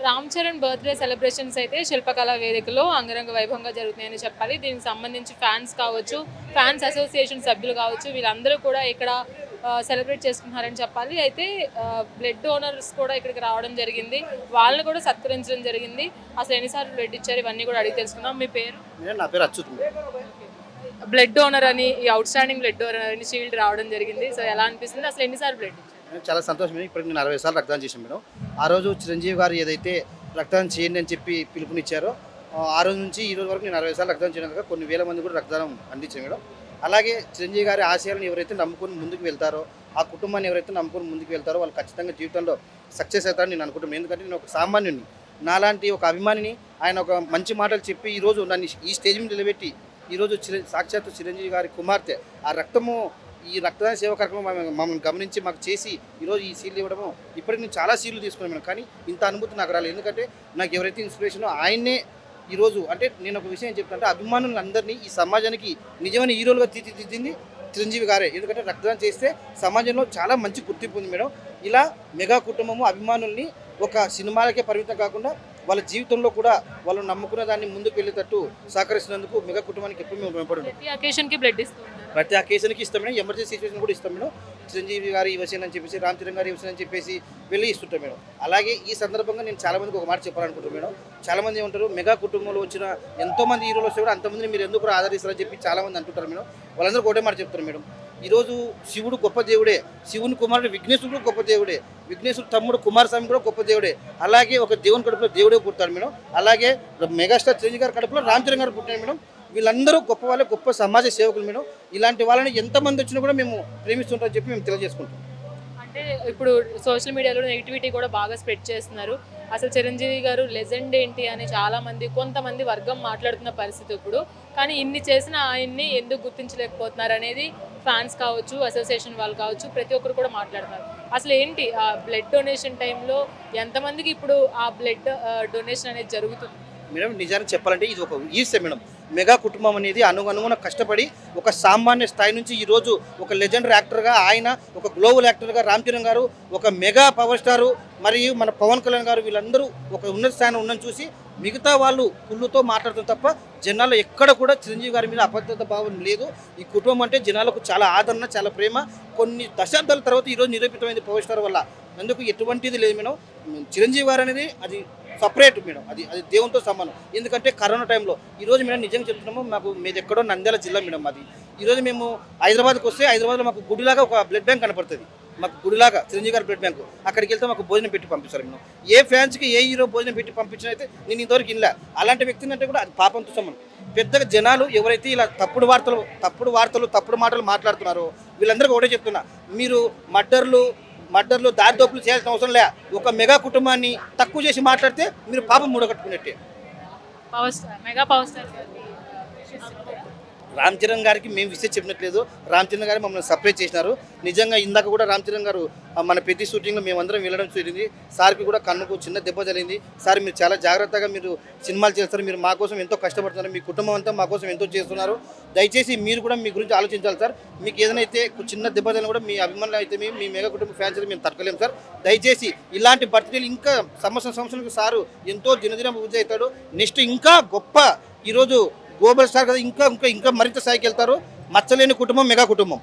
Ram Charan birthday celebrations అయితే శిల్పకళా వేదికలో అంగరంగ వైభవంగా జరుగుతున్నాయని చెప్పాలి. దీనికి సంబంధించి ఫ్యాన్స్ కావచ్చు, ఫ్యాన్స్ అసోసియేషన్ సభ్యులు కావచ్చు, వీళ్ళందరూ కూడా ఇక్కడ సెలబ్రేట్ చేసుకుంటున్నారని చెప్పాలి. అయితే బ్లడ్ డోనర్స్ కూడా ఇక్కడికి రావడం జరిగింది. వాళ్ళని కూడా సత్కరించడం జరిగింది. అసలు ఎన్నిసార్లు బ్లడ్ ఇచ్చారు ఇవన్నీ కూడా అడిగి తెలుసుకుందాం. మీ పేరు? నా పేరు అచ్యుత్. బ్లడ్ డోనర్ అని, ఈ అవుట్ స్టాండింగ్ బ్లడ్ డోనర్ అని షీల్డ్ రావడం జరిగింది. సో ఎలా అనిపిస్తుంది? అసలు ఎన్నిసార్లు బ్లడ్ ఇచ్చారు? చాలా సంతోషం. ఇప్పటికి నేను 60 సార్లు రక్తదానం చేశాను మేడం. ఆ రోజు చిరంజీవి గారు ఏదైతే రక్తదానం చేయండి అని చెప్పి పిలుపునిచ్చారో ఆ రోజు నుంచి ఈ రోజు వరకు నేను 60 సార్లు రక్తదానం చేయడం కొన్ని వేల మంది కూడా రక్తదానం అందించాను మేడం. అలాగే చిరంజీవి గారి ఆశయాలను ఎవరైతే నమ్ముకొని ముందుకు వెళ్తారో, ఆ కుటుంబాన్ని ఎవరైతే నమ్ముకొని ముందుకు వెళ్తారో వాళ్ళు ఖచ్చితంగా జీవితంలో సక్సెస్ అవుతారని నేను అనుకుంటున్నాను. ఎందుకంటే నేను ఒక సామాన్యుని, నాలాంటి ఒక అభిమానిని ఆయన ఒక మంచి మాటలు చెప్పి ఈరోజు నన్ను ఈ స్టేజ్ మీద నిలబెట్టి ఈరోజు సాక్షాత్తు చిరంజీవి గారి కుమార్తె ఆ రక్తము ఈ రక్తదాన సేవ కార్యక్రమం మమ్మల్ని గమనించి మాకు చేసి ఈరోజు ఈ సీట్లు ఇవ్వడము, ఇప్పటికి నేను చాలా సీట్లు తీసుకున్నాను కానీ ఇంత అనుభూతి నాకు రాలేదు. ఎందుకంటే నాకు ఎవరైతే ఇన్స్పిరేషనో ఆయన్నే ఈరోజు అంటే నేను ఒక విషయం చెప్తానంటే అభిమానులందరినీ ఈ సమాజానికి నిజమైన హీరోలుగా తీర్చిదిద్దింది చిరంజీవి గారే. ఎందుకంటే రక్తదానం చేస్తే సమాజంలో చాలా మంచి గుర్తింపు ఉంది మేడం. ఇలా మెగా కుటుంబము అభిమానుల్ని ఒక సినిమాలకే పరిమితం కాకుండా వాళ్ళ జీవితంలో కూడా వాళ్ళు నమ్ముకున్న దాన్ని ముందుకు వెళ్ళేటట్టు సహకరిస్తున్నందుకు మెగా కుటుంబానికి ఎప్పుడు మేము రుణపడి ప్రతి అకేషన్కి ఇస్తాం మేడం. ఎమర్జెన్సీ సిచ్యువేషన్ కూడా ఇస్తాం మేడం. చిరంజీవి గారు ఇవ్వసేన్ అని చెప్పేసి, రామ్ చరణ్ గారు ఇవ్వసేన్ అని చెప్పేసి వెళ్ళి ఇస్తుంటాం మేడం. అలాగే ఈ సందర్భంగా నేను చాలామందికి ఒక మాట చెప్పాలనుకుంటున్నాను మేడం. చాలామంది ఏమంటారు మెగా కుటుంబంలో వచ్చిన ఎంతోమంది హీరోలు వస్తే కూడా అంతమందిని మీరు ఎందుకు ఆదరిస్తారని చెప్పి చాలామంది అంటుంటారు మేడం. వాళ్ళందరూ ఒకటే మాట చెప్తారు మేడం. ఈరోజు శివుడు గొప్ప దేవుడే, శివుని కుమారుడు విఘ్నేశ్వరుడు గొప్ప దేవుడే, విఘ్నేశ్వరుడు తమ్ముడు కుమారస్వామి కూడా గొప్ప దేవుడే. అలాగే ఒక దేవుని కడుపులో దేవుడే పుట్టారు మేడం. అలాగే మెగాస్టార్ చిరంజీవి గారి కడుపులో రామ్ చరణ్ గారు పుట్టారు మేడం. వీళ్ళందరూ గొప్ప వాళ్ళే, గొప్ప సమాజ సేవకులు మేడం. ఇలాంటి వాళ్ళని ఎంతమంది వచ్చినా కూడా మేము ప్రేమిస్తుంటారని చెప్పి మేము తెలియజేసుకుంటాం. అంటే ఇప్పుడు సోషల్ మీడియాలో నెగిటివిటీ కూడా బాగా స్ప్రెడ్ చేస్తున్నారు. అసలు చిరంజీవి గారు లెజెండ్ ఏంటి అని చాలామంది కొంతమంది వర్గం మాట్లాడుతున్న పరిస్థితి ఇప్పుడు. కానీ ఇన్ని చేసిన ఆయన్ని ఎందుకు గుర్తించలేకపోతున్నారు అనేది ఫ్యాన్స్ కావచ్చు, అసోసియేషన్ వాళ్ళు కావచ్చు, ప్రతి ఒక్కరు కూడా మాట్లాడుతున్నారు. అసలు ఏంటి ఆ బ్లడ్ డొనేషన్ టైంలో ఎంతమందికి ఇప్పుడు ఆ బ్లడ్ డొనేషన్ అనేది జరుగుతుంది? మేడం నిజానికి చెప్పాలంటే ఇది ఒక ఈర్ష్య మేడం. మెగా కుటుంబం అనేది అనుగుణ కష్టపడి ఒక సామాన్య స్థాయి నుంచి ఈరోజు ఒక లెజెండరీ యాక్టర్గా ఆయన, ఒక గ్లోబల్ యాక్టర్గా రామ్ చరణ్ గారు, ఒక మెగా పవర్ స్టారు మరియు మన పవన్ కళ్యాణ్ గారు వీళ్ళందరూ ఒక ఉన్నత స్థాయిలో ఉన్నని చూసి మిగతా వాళ్ళు కుళ్ళుతో మాట్లాడుతారు తప్ప జనాల్లో ఎక్కడ కూడా చిరంజీవి గారి మీద అభద్రత భావం లేదు. ఈ కుటుంబం అంటే జనాలకు చాలా ఆదరణ, చాలా ప్రేమ. కొన్ని దశాబ్దాల తర్వాత ఈరోజు నిరూపితమైంది పవర్ స్టార్ వల్ల. అందుకు ఎటువంటిది లేదు మేడం. చిరంజీవి గారు అనేది అది సపరేట్ మేడం. అది దేవునితో సమానం. ఎందుకంటే కరోనా టైంలో ఈరోజు మేము నిజంగా చెప్తున్నాము, మాకు మీది ఎక్కడో నంద్యాల జిల్లా మేడం అది. ఈరోజు మేము హైదరాబాద్కి వస్తే హైదరాబాద్లో మాకు గుడిలాగా ఒక బ్లడ్ బ్యాంక్ కనపడుతుంది. మాకు గుడిలాగా చిరంజీవి గారి బ్లడ్ బ్యాంకు. అక్కడికి వెళ్తే మాకు భోజనం పెట్టి పంపిస్తారు మేడం. ఏ ఫ్యాన్స్కి ఏ హీరో భోజనం పెట్టి పంపించిన అయితే నేను ఇంతవరకు ఇలా అలాంటి వ్యక్తిని అంటే కూడా అది పాపంతో సమానం. పెద్దగా జనాలు ఎవరైతే ఇలా తప్పుడు వార్తలు తప్పుడు మాటలు మాట్లాడుతున్నారో వీళ్ళందరికీ ఒకటే చెప్తున్నా, మీరు మర్డర్లు దారిదోపులు చేయాల్సిన అవసరం లే. ఒక మెగా కుటుంబాన్ని తక్కువ చేసి మాట్లాడితే మీరు పాపం మూడగట్టుకున్నట్టే. Mega power star Ram Charan గారికి మేము విషయం చెప్పినట్లేదు. రామ్ చరణ్ గారు మమ్మల్ని సపరేట్ చేసినారు. నిజంగా ఇందాక కూడా రామ్ చరణ్ గారు మన ప్రతి షూటింగ్లో మేమందరం వెళ్ళడం జరిగింది. సార్కి కూడా కన్నుకు చిన్న దెబ్బ జరిగింది. సార్ మీరు చాలా జాగ్రత్తగా మీరు సినిమాలు చేస్తారు, మీరు మా కోసం ఎంతో కష్టపడుతున్నారు, మీ కుటుంబం అంతా మా కోసం ఎంతో చేస్తున్నారు. దయచేసి మీరు కూడా మీ గురించి ఆలోచించాలి సార్. మీకు ఏదైనా అయితే చిన్న దెబ్బ జరిగినా కూడా మీ అభిమానులు అయితే మీ మెగా కుటుంబ ఫ్యాన్స్ అయితే మేము తట్టుకోలేము సార్. దయచేసి ఇలాంటి బర్త్డేలు ఇంకా సంవత్సరానికి సారు ఎంతో దినదిన అభివృద్ధి అవుతాడు. నెక్స్ట్ ఇంకా గొప్ప ఈరోజు గ్లోబల్ స్టార్ కదా, ఇంకా మరింత స్థాయికి వెళ్తారు. మచ్చలేని కుటుంబం మెగా కుటుంబం.